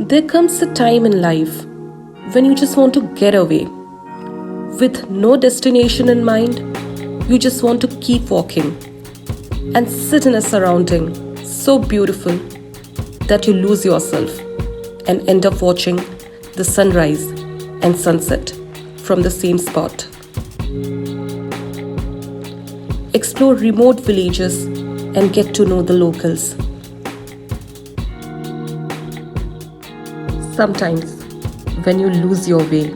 There comes a time in life when you just want to get away. With no destination in mind, you just want to keep walking and sit in a surrounding so beautiful that you lose yourself and end up watching the sunrise and sunset from the same spot. Explore remote villages and get to know the locals. Sometimes, when you lose your way,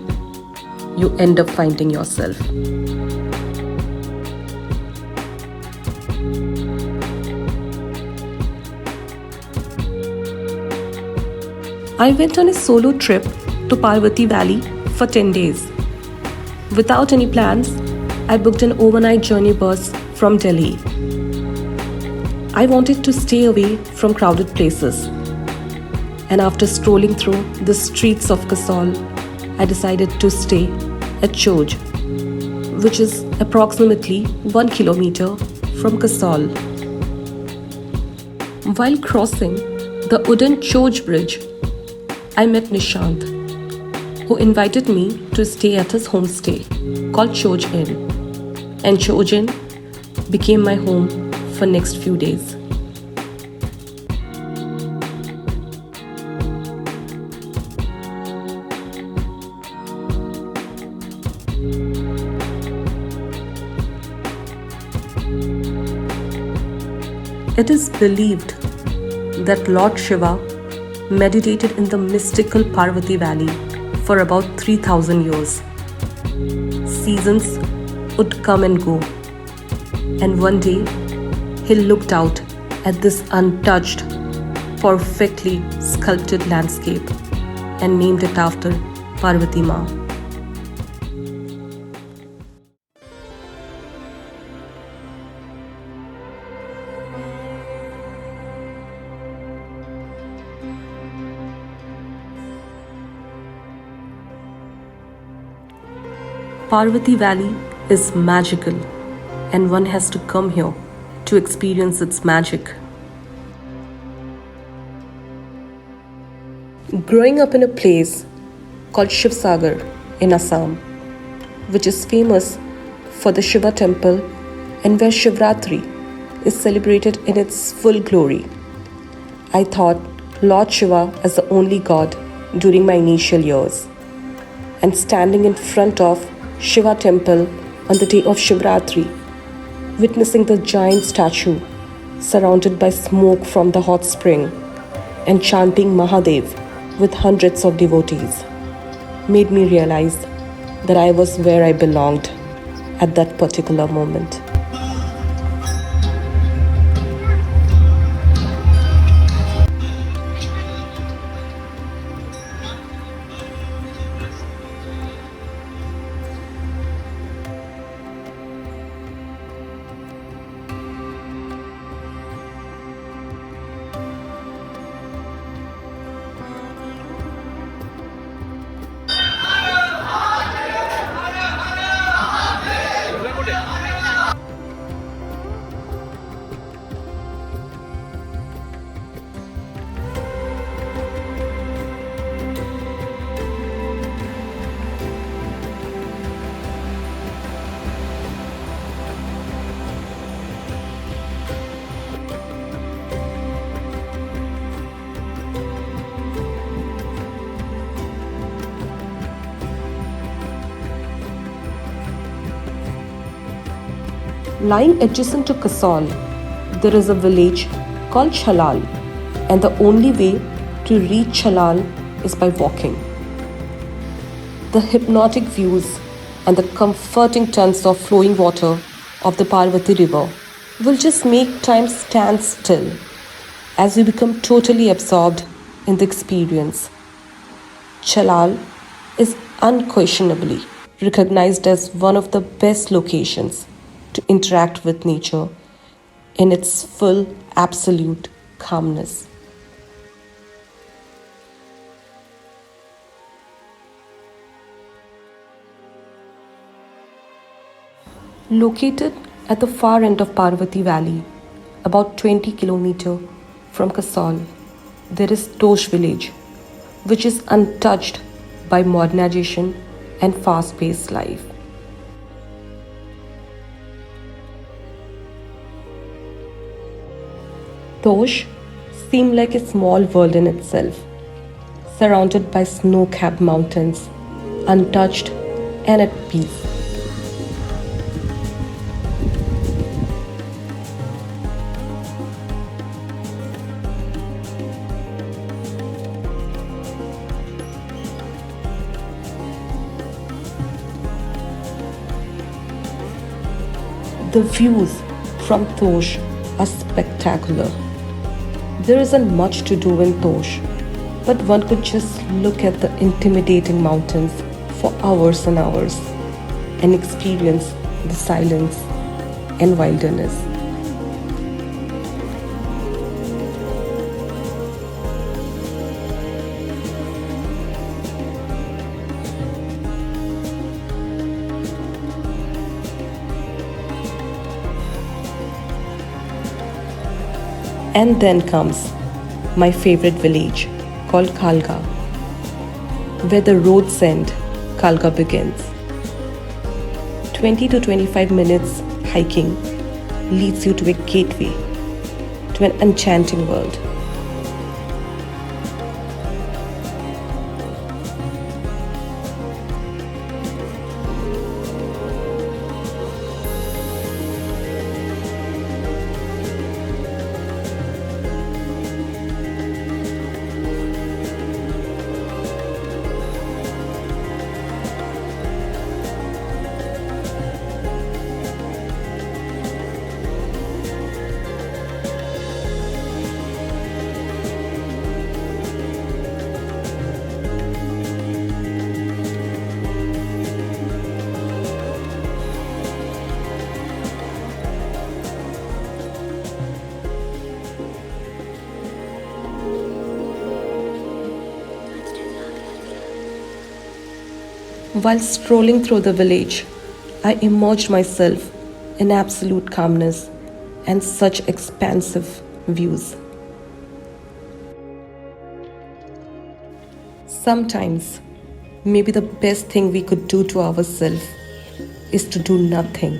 you end up finding yourself. I went on a solo trip to Parvati Valley for 10 days. Without any plans, I booked an overnight journey bus from Delhi. I wanted to stay away from crowded places. And after strolling through the streets of Kasol, I decided to stay at Choj, which is approximately 1 kilometer from Kasol. While crossing the wooden Choj bridge, I met Nishant, who invited me to stay at his homestay called Choj Inn. And Choj Inn became my home for next few days. It is believed that Lord Shiva meditated in the mystical Parvati Valley for about 3,000 years. Seasons would come and go, and one day he looked out at this untouched, perfectly sculpted landscape and named it after Parvati Ma. Parvati Valley is magical, and one has to come here to experience its magic. Growing up in a place called Shivsagar in Assam, which is famous for the Shiva temple and where Shivratri is celebrated in its full glory, I thought Lord Shiva as the only god during my initial years. And standing in front of Shiva temple on the day of Shivratri, witnessing the giant statue surrounded by smoke from the hot spring and chanting Mahadev with hundreds of devotees, made me realize that I was where I belonged at that particular moment. Lying adjacent to Kasol, there is a village called Chalal, and the only way to reach Chalal is by walking. The hypnotic views and the comforting tones of flowing water of the Parvati river will just make time stand still as you become totally absorbed in the experience. Chalal is unquestionably recognized as one of the best locations to interact with nature in its full, absolute calmness. Located at the far end of Parvati Valley, about 20 kilometers from Kasol, there is Tosh village, which is untouched by modernization and fast paced life. Tosh seemed like a small world in itself, surrounded by snow capped mountains, untouched and at peace. The views from Tosh are spectacular. There isn't much to do in Tosh, but one could just look at the intimidating mountains for hours and hours and experience the silence and wilderness. And then comes my favorite village called Kalga, where the roads end, Kalga begins. 20 to 25 minutes hiking leads you to a gateway to an enchanting world. While strolling through the village, I immersed myself in absolute calmness and such expansive views. Sometimes, maybe the best thing we could do to ourselves is to do nothing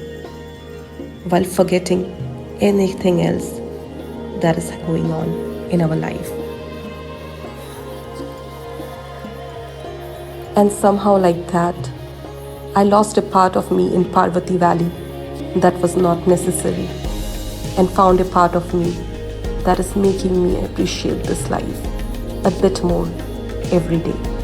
while forgetting anything else that is going on in our life. And somehow, like that, I lost a part of me in Parvati Valley that was not necessary, and found a part of me that is making me appreciate this life a bit more every day.